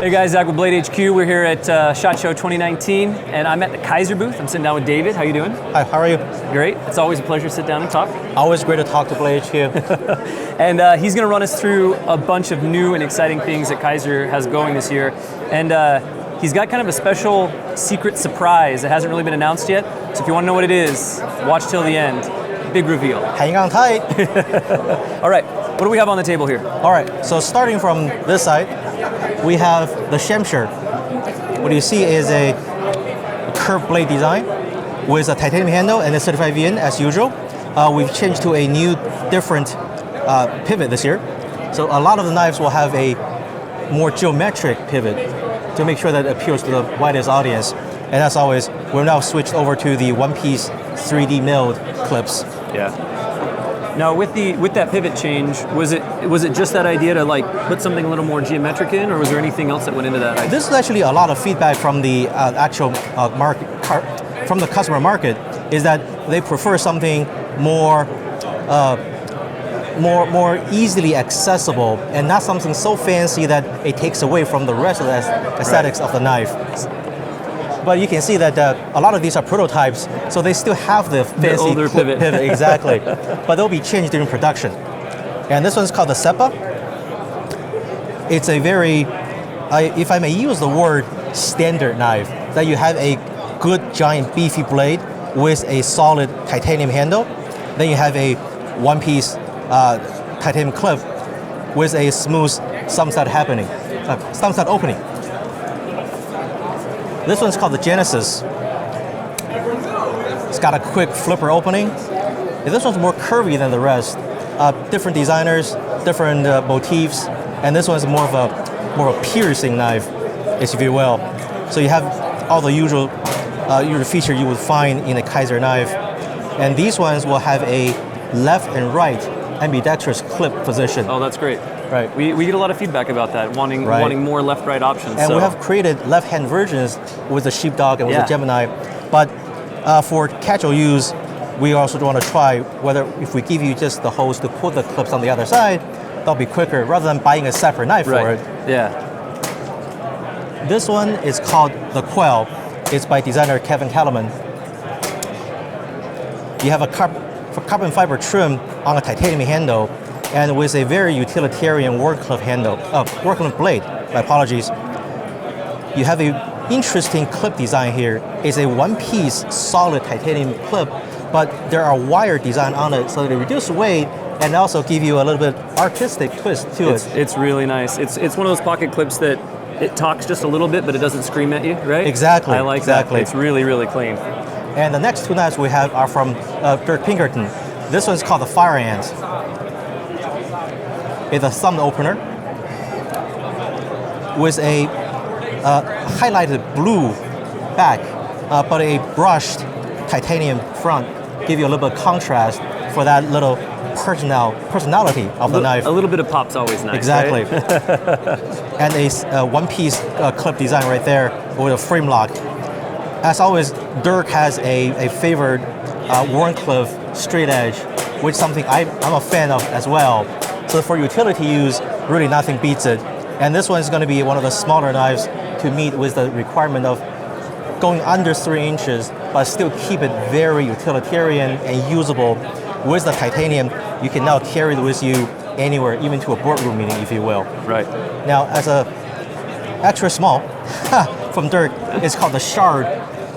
Hey guys, Zach with Blade HQ. We're here at SHOT Show 2019, and I'm at the Kizer booth. I'm sitting down with David. How you doing? Hi, how are you? Great. It's always a pleasure to sit down and talk. Always great to talk to Blade HQ. And he's going to run us through a bunch of new and exciting things that Kizer has going this year. And he's got kind of a special secret surprise that hasn't really been announced yet. So if you want to know what it is, watch till the end. Big reveal. Hang on tight. All right, what do we have on the table here? All right, so starting from this side, we have the Shemsher. What you see is a curved blade design with a titanium handle and a certified VN as usual. We've changed to a new, different pivot this year. So a lot of the knives will have a more geometric pivot to make sure that it appeals to the widest audience. And as always, we're now switched over to the one-piece 3D milled clips. Yeah. Now, with that pivot change, was it just that idea to like put something a little more geometric in, or was there anything else that went into that idea? This is actually a lot of feedback from the actual market, from the customer market, is that they prefer something more easily accessible and not something so fancy that it takes away from the rest of the aesthetics of the knife. But you can see that a lot of these are prototypes, so they still have the fancy older pivot. Exactly. But they'll be changed during production. And this one's called the Sepa. It's a very, if I may use the word, standard knife, that you have a good giant beefy blade with a solid titanium handle. Then you have a one-piece titanium clip with a smooth thumb stud opening. This one's called the Genesis. It's got a quick flipper opening. This one's more curvy than the rest. Different designers, different motifs, and this one's more of a piercing knife, if you will. So you have all the usual feature you would find in a Kizer knife, and these ones will have a left and right ambidextrous clip position. Oh, that's great. Right. We get a lot of feedback about that, wanting more left-right options. And we have created left-hand versions with the Sheepdog and with the Gemini, but for casual use, we also want to try whether if we give you just the hose to put the clips on the other side, that'll be quicker rather than buying a separate knife for it. Yeah. This one is called the Quell. It's by designer Kevin Kellerman. You have a carbon fiber trim on a titanium handle, and with a very utilitarian Wharncliffe blade. My apologies. You have a interesting clip design here. It's a one-piece solid titanium clip, but there are wire design on it, so they reduce weight and also give you a little bit artistic twist to it. It's really nice. It's one of those pocket clips that it talks just a little bit, but it doesn't scream at you, right? Exactly. I like that. It's really, really clean. And the next two knives we have are from Dirk Pinkerton. This one's called the Fire Ant. It's a thumb opener with a highlighted blue back, but a brushed titanium front. Give you a little bit of contrast for that little personality of the knife. A little bit of pop's always nice. Exactly. Right? And a one-piece clip design right there with a frame lock. As always, Dirk has a favored Wharncliffe straight edge, which is something I'm a fan of as well. So for utility use, really nothing beats it. And this one is going to be one of the smaller knives to meet with the requirement of going under 3 inches, but still keep it very utilitarian and usable. With the titanium, you can now carry it with you anywhere, even to a boardroom meeting, if you will. Right. Now, as a extra small from Dirk, it's called the Shard,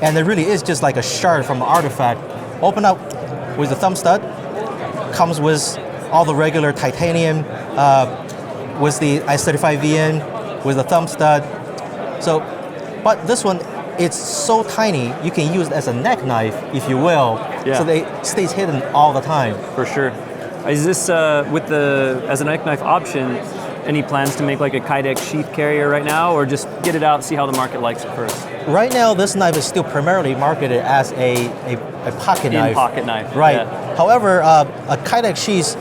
and it really is just like a shard from an artifact. Open up with the thumb stud, comes with all the regular titanium, with the I-35 VN, with the thumb stud. So, but this one, it's so tiny, you can use it as a neck knife, if you will. Yeah. So it stays hidden all the time. For sure. Is this, as a neck knife option, any plans to make like a Kydex sheath carrier right now, or just get it out, see how the market likes it first? Right now, this knife is still primarily marketed as a pocket knife. Pocket knife. Right. Yeah. However, a Kydex sheath,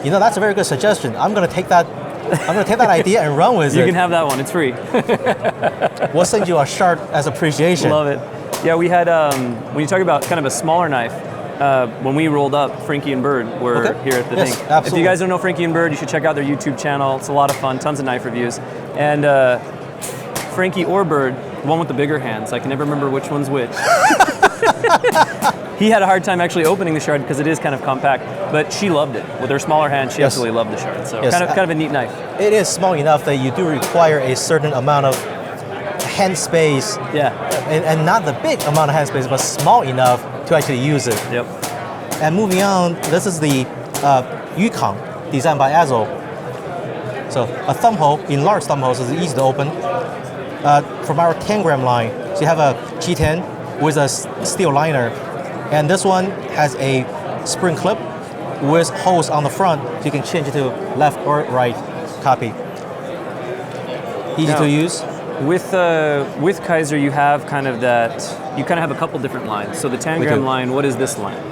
that's a very good suggestion. I'm going to take that idea and run with it. You can have that one. It's free. We'll send you a shard as appreciation. Love it. Yeah, we had, when you talk about kind of a smaller knife, when we rolled up, Frankie and Bird were here at the thing. Absolutely. If you guys don't know Frankie and Bird, you should check out their YouTube channel. It's a lot of fun, tons of knife reviews. And Frankie or Bird, the one with the bigger hands. I can never remember which one's which. He had a hard time actually opening the shard because it is kind of compact, but she loved it. With her smaller hand, she absolutely loved the shard. So kind of a neat knife. It is small enough that you do require a certain amount of hand space. Yeah. And not the big amount of hand space, but small enough to actually use it. Yep. And moving on, this is the Yukon, designed by Azo. So a thumb hole, in large thumb holes, is easy to open. From our 10-gram line, so you have a G10 with a steel liner, and this one has a spring clip with holes on the front, so you can change it to left or right copy. Easy to use. With Kizer, you have kind of have a couple different lines. So the 10-gram line, what is this line?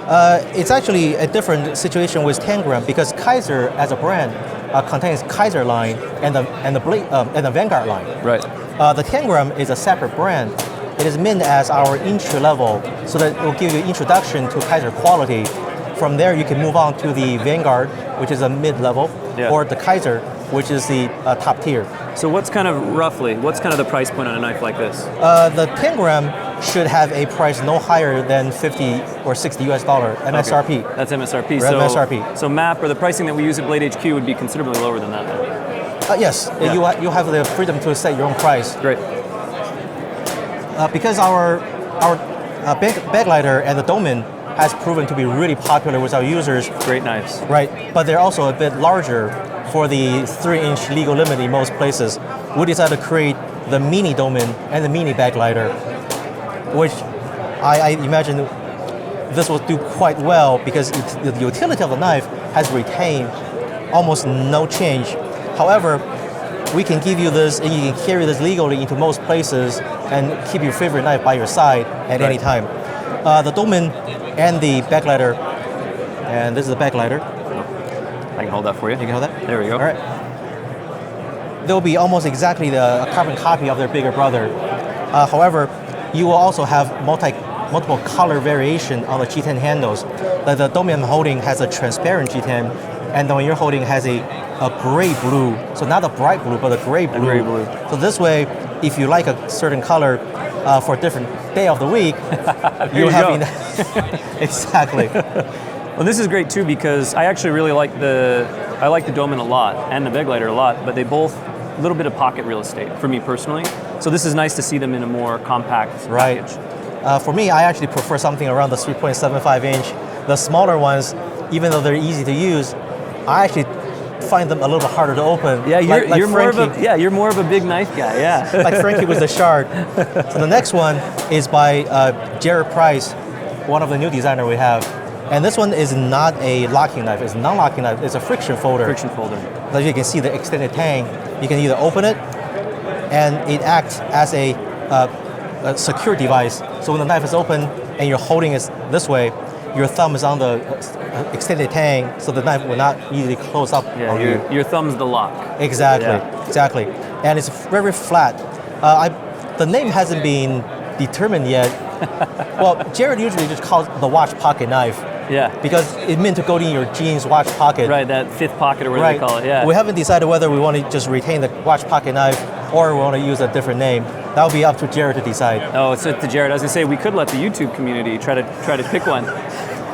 It's actually a different situation with 10-gram because Kizer as a brand contains Kizer line and the Vanguard line. Right. The 10-gram is a separate brand. It is meant as our entry level, so that it will give you introduction to Kizer quality. From there, you can move on to the Vanguard, which is a mid-level, or the Kizer, which is the top tier. So what's kind of the price point on a knife like this? The 10-gram should have a price no higher than $50 or $60 MSRP. Okay. That's MSRP. MSRP. So MAP, or the pricing that we use at Blade HQ, would be considerably lower than that. Yes, you have the freedom to set your own price. Great. Because our backlighter and the Domin has proven to be really popular with our users. Great knives. Right, but they're also a bit larger for the 3-inch legal limit in most places. We decided to create the mini Domin and the mini backlighter, which I imagine this will do quite well because the utility of the knife has retained almost no change. However, we can give you this and you can carry this legally into most places and keep your favorite knife by your side at any time. The Domin and the backlighter, and this is the backlighter. I can hold that for you. You can hold that? There we go. All right. They'll be almost exactly a carbon copy of their bigger brother. However, you will also have multiple color variation on the G10 handles. Like the Domin I'm holding has a transparent G10, and the one you're holding has a gray blue. So not a bright blue, but a gray blue. A gray blue. So this way, if you like a certain color for a different day of the week, you have exactly. Well, this is great too because I actually really like the Domin a lot and the backlighter a lot, but they both a little bit of pocket real estate for me personally. So this is nice to see them in a more compact package. For me, I actually prefer something around the 3.75 inch. The smaller ones, even though they're easy to use, I actually find them a little bit harder to open. Yeah, you're more of a big knife guy. Yeah, like Frankie with the shard. So the next one is by Jared Price, one of the new designer we have. And this one is not a locking knife. It's a non-locking knife. It's a friction folder. Friction folder. As you can see, the extended tang. You can either open it, and it acts as a secure device. So when the knife is open and you're holding it this way, your thumb is on the extended tang, so the knife will not easily close up. Yeah, your thumb's the lock. Exactly. And it's very flat. The name hasn't been determined yet. Well, Jared usually just calls the watch pocket knife. Yeah. Because it meant to go in your jeans watch pocket. Right, that fifth pocket or whatever they call it. Yeah. We haven't decided whether we want to just retain the watch pocket knife or we want to use a different name. That will be up to Jared to decide. Oh, it's up to Jared. I was gonna say we could let the YouTube community try to pick one.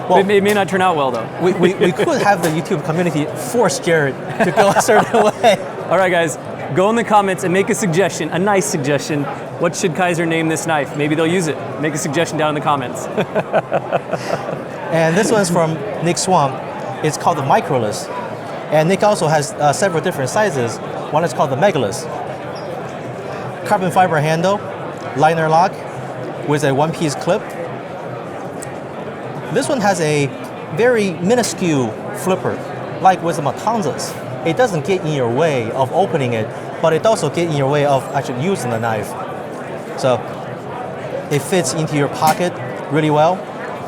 Well, it may not turn out well though. We could have the YouTube community force Jared to go a certain way. All right, guys, go in the comments and make a suggestion, a nice suggestion. What should Kizer name this knife? Maybe they'll use it. Make a suggestion down in the comments. And this one's from Nick Swan. It's called the MicroList. And Nick also has several different sizes. One is called the MegaList. Carbon fiber handle, liner lock with a one-piece clip. This one has a very minuscule flipper, like with the Matanzas. It doesn't get in your way of opening it, but it also gets in your way of actually using the knife. So it fits into your pocket really well,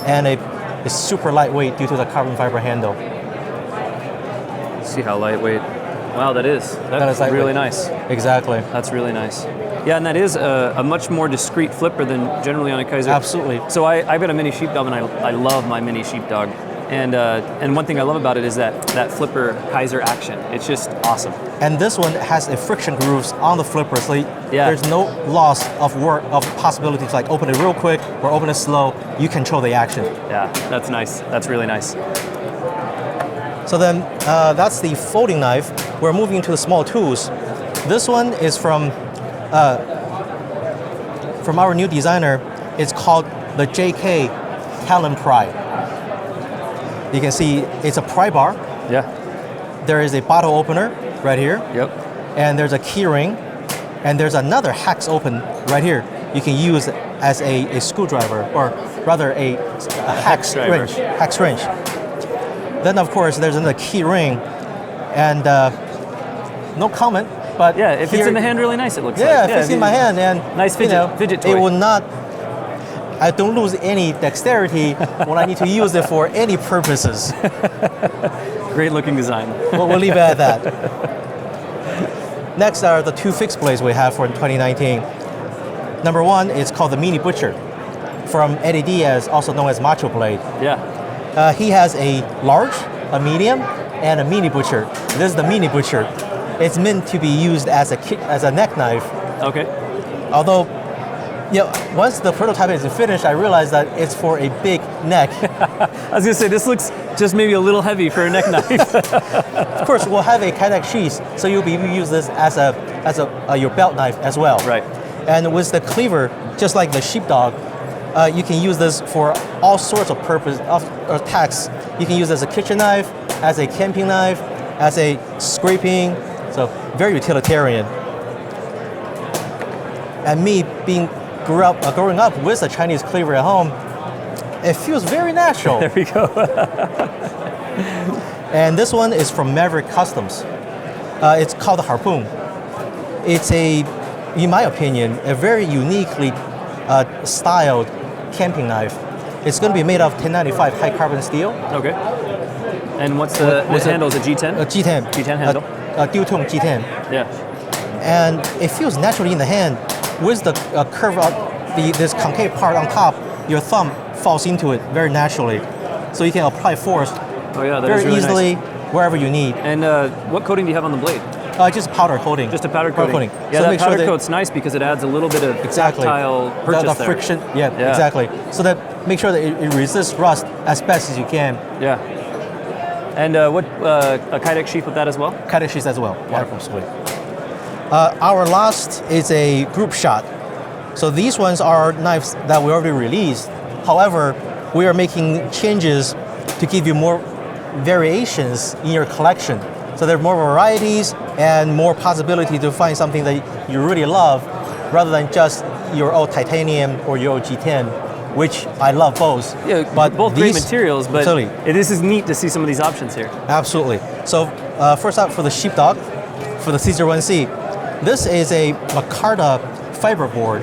and it's super lightweight due to the carbon fiber handle. See how lightweight. Wow, that is really nice. Exactly. That's really nice. Yeah, and that is a much more discreet flipper than generally on a Kizer. Absolutely. So I've got a mini Sheepdog, and I love my mini Sheepdog. And one thing I love about it is that flipper Kizer action. It's just awesome. And this one has a friction grooves on the flipper, so there's no loss of work of possibilities like open it real quick or open it slow. You control the action. Yeah, that's nice. That's really nice. So then that's the folding knife. We're moving into the small tools. This one is from our new designer. It's called the JK Talon Pry. You can see it's a pry bar. Yeah. There is a bottle opener right here. Yep. And there's a key ring. And there's another hex open right here. You can use as a screwdriver, or rather a hex wrench. Hex wrench. Then of course there's another key ring. And no comment, but yeah, it fits in the hand really nice. It looks like. Yeah, it fits in my hand, and nice fidget toy. It will not. I don't lose any dexterity when I need to use it for any purposes. Great looking design. We'll leave it at that. Next are the two fixed blades we have for 2019. Number one is called the Mini Butcher from Eddie Diaz, also known as Macho Blade. Yeah. He has a large, a medium, and a Mini Butcher. This is the Mini Butcher. It's meant to be used as a neck knife. Okay. Although, once the prototype is finished, I realized that it's for a big neck. I was gonna say this looks just maybe a little heavy for a neck knife. Of course, we'll have a kinetic sheath, so you'll be able to use this as your belt knife as well. Right. And with the cleaver, just like the Sheepdog, you can use this for all sorts of purpose of attacks. You can use it as a kitchen knife, as a camping knife, as a scraping. So very utilitarian. And me growing up with a Chinese cleaver at home, it feels very natural. There we go. And this one is from Maverick Customs. It's called the Harpoon. It's in my opinion, a very uniquely styled camping knife. It's going to be made of 1095 high carbon steel. Okay. And what's the handle? Is it G10? G10. G10 handle. Dual tone G10. Yeah. And it feels naturally in the hand with the curve of this concave part on top. Your thumb falls into it very naturally, so you can apply force very really easily nice. Wherever you need. And what coating do you have on the blade? Just powder coating. Just a powder coating. Yeah, so that powder coat's nice because it adds a little bit of tactile purchase the friction. Yeah, exactly. So that make sure that it resists rust as best as you can. Yeah. And what a Kydex sheath with that as well? Kydex sheath as well. Wonderful, sweet. Our last is a group shot. So these ones are knives that we already released. However, we are making changes to give you more variations in your collection. So there are more varieties and more possibility to find something that you really love rather than just your old titanium or your old G10, which I love both. Yeah, but both great materials, but totally. This is neat to see some of these options here. Absolutely. So first up for the Sheepdog, for the Caesar 1C, this is a micarta fiberboard,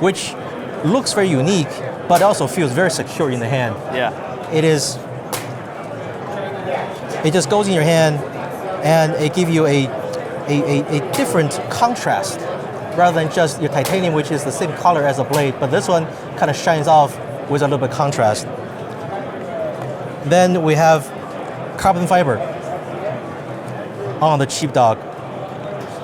which looks very unique, but also feels very secure in the hand. Yeah. It just goes in your hand, and it gives you a different contrast rather than just your titanium, which is the same color as the blade, but this one kind of shines off with a little bit of contrast. Then we have carbon fiber on the Sheepdog.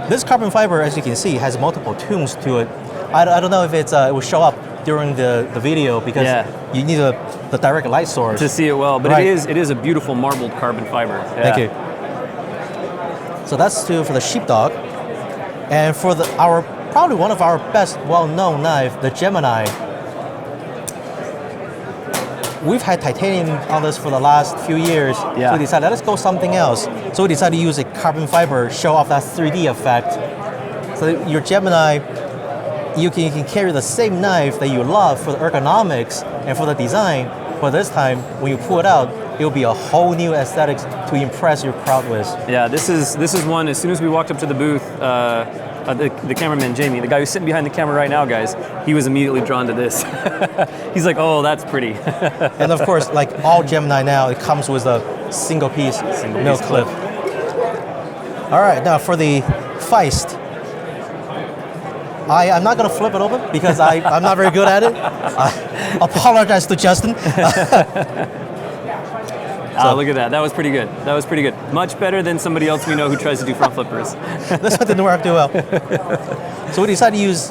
This carbon fiber, as you can see, has multiple tones to it. I don't know if it will show up during the video because you need the direct light source to see it well, but right. it is a beautiful marbled carbon fiber. Yeah. Thank you. So that's two for the Sheepdog, and for probably one of our best well-known knife, the Gemini. We've had titanium on this for the last few years, so we decided let's go something else. So we decided to use a carbon fiber, show off that 3D effect. So your Gemini, you can carry the same knife that you love for the ergonomics and for the design, but this time when you pull it out, it'll be a whole new aesthetic to impress your crowd with. Yeah, this is one. As soon as we walked up to the booth, the cameraman Jamie, the guy who's sitting behind the camera right now, guys, he was immediately drawn to this. He's like, "Oh, that's pretty." And of course, like all Gemini now, it comes with a single piece mill clip. All right, now for the Feist. I'm not going to flip it open because I'm not very good at it. I apologize to Justin. So look at that. That was pretty good. That was pretty good. Much better than somebody else we know who tries to do front flippers. this one didn't work too well. So we decided to use,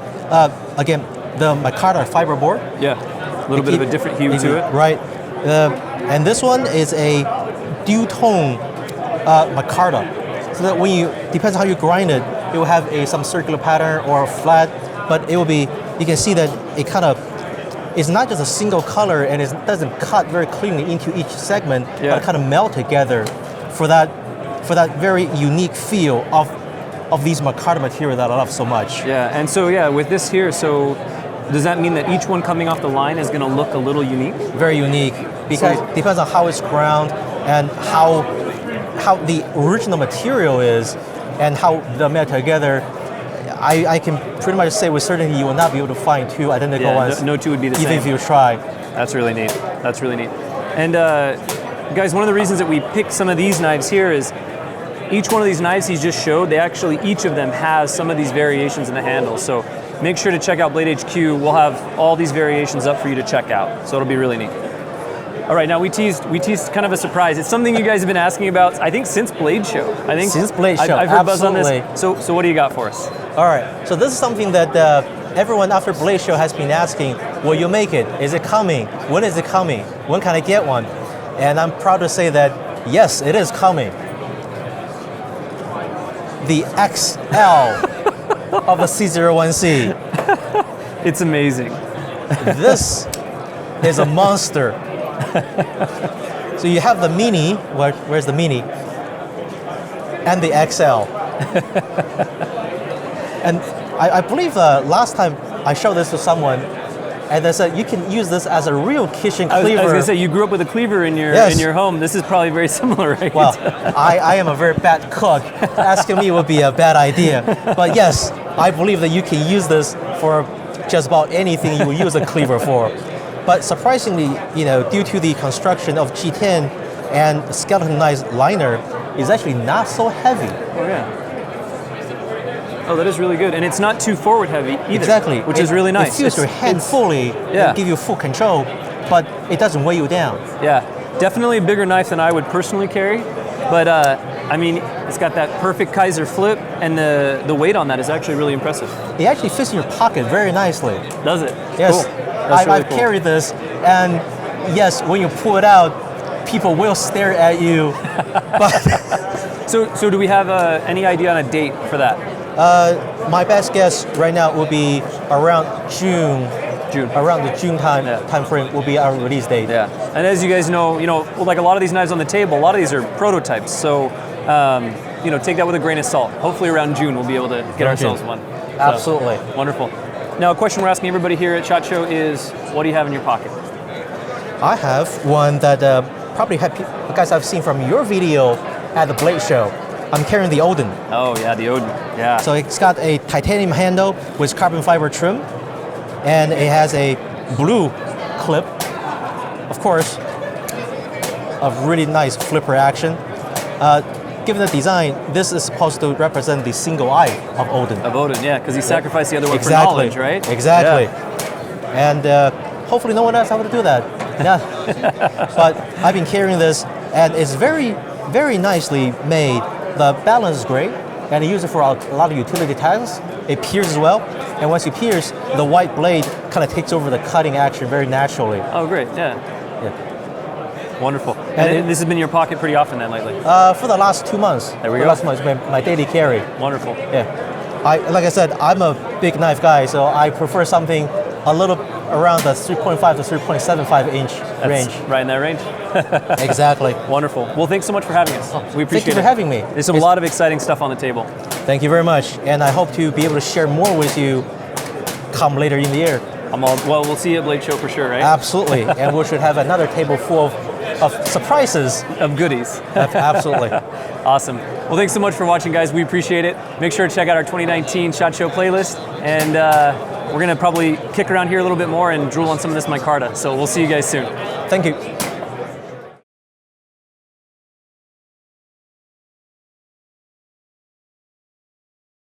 again, the micarta fiber board. Yeah, a little bit of a different hue to it. Right. And this one is a dual-tone micarta. So that when you, depends on how you grind it, it will have some circular pattern or flat, but it will be, you can see that it kind of, it's not just a single color and it doesn't cut very cleanly into each segment, but it kind of melt together for that very unique feel of these micarta material that I love so much. Yeah, and so with this here, so does that mean that each one coming off the line is going to look a little unique? Very unique, because it depends on how it's ground and how the original material is and how they're made together. I can pretty much say with certainty you will not be able to find two identical ones. No two would be the same. Even if you try. That's really neat. That's really neat. And guys, one of the reasons that we picked some of these knives here is each one of these knives he just showed, each of them has some of these variations in the handle. So make sure to check out Blade HQ. We'll have all these variations up for you to check out. So it'll be really neat. All right, now we teased kind of a surprise. It's something you guys have been asking about, I think, since Blade Show. Since Blade Show, I've heard buzz on this. So what do you got for us? All right, so this is something that everyone after Blade Show has been asking, will you make it? Is it coming? When is it coming? When can I get one? And I'm proud to say that, yes, it is coming. The XL of the C01C. It's amazing. This is a monster. So you have the Mini, where's the Mini? And the XL. And I believe last time I showed this to someone, and they said you can use this as a real kitchen cleaver. I was going to say, you grew up with a cleaver in your home. This is probably very similar, right? Well, I am a very bad cook. Asking me would be a bad idea. But yes, I believe that you can use this for just about anything you would use a cleaver for. But surprisingly, due to the construction of G10 and skeletonized liner, it's actually not so heavy. Oh yeah. Oh, that is really good, and it's not too forward heavy either. Exactly, which is really nice. It feels your hand fully, and give you full control, but it doesn't weigh you down. Yeah, definitely a bigger knife than I would personally carry, but I mean, it's got that perfect Kizer flip, and the weight on that is actually really impressive. It actually fits in your pocket very nicely. Does it? Yes. Cool. I've carried this, and yes, when you pull it out, people will stare at you. But so do we have any idea on a date for that? My best guess right now will be around June. Around the June time frame will be our release date. Yeah, and as you guys know, like a lot of these knives on the table, a lot of these are prototypes. So, take that with a grain of salt. Hopefully around June we'll be able to get ourselves one. So, absolutely. Wonderful. Now, a question we're asking everybody here at SHOT Show is, what do you have in your pocket? I have one that probably guys I've seen from your video at the Blade Show. I'm carrying the Odin. Oh yeah, the Odin. Yeah. So it's got a titanium handle with carbon fiber trim, and it has a blue clip. Of course, a really nice flipper action. Given the design, this is supposed to represent the single eye of Odin. Of Odin, yeah, because he sacrificed the other one for knowledge, right? Exactly. Yeah. And hopefully no one else able to do that. Yeah. But I've been carrying this, and it's very, very nicely made. The balance is great, and I use it for a lot of utility tasks. It pierces well, and once you pierce, the white blade kind of takes over the cutting action very naturally. Oh, great, yeah. Wonderful. And this has been in your pocket pretty often then lately? For the last 2 months. There we go. Last month, my daily carry. Wonderful. Yeah. Like I said, I'm a big knife guy, so I prefer something a little around the 3.5 to 3.75 inch range. Right in that range? Exactly. Wonderful. Well, thanks so much for having us. We appreciate it. Thank you for having me. There's a lot of exciting stuff on the table. Thank you very much, and I hope to be able to share more with you come later in the year. Well, we'll see you at Blade Show for sure, right? Absolutely, and we should have another table full of surprises. Of goodies. Absolutely. Awesome. Well, thanks so much for watching, guys. We appreciate it. Make sure to check out our 2019 SHOT Show playlist, and we're going to probably kick around here a little bit more and drool on some of this micarta. So we'll see you guys soon. Thank you.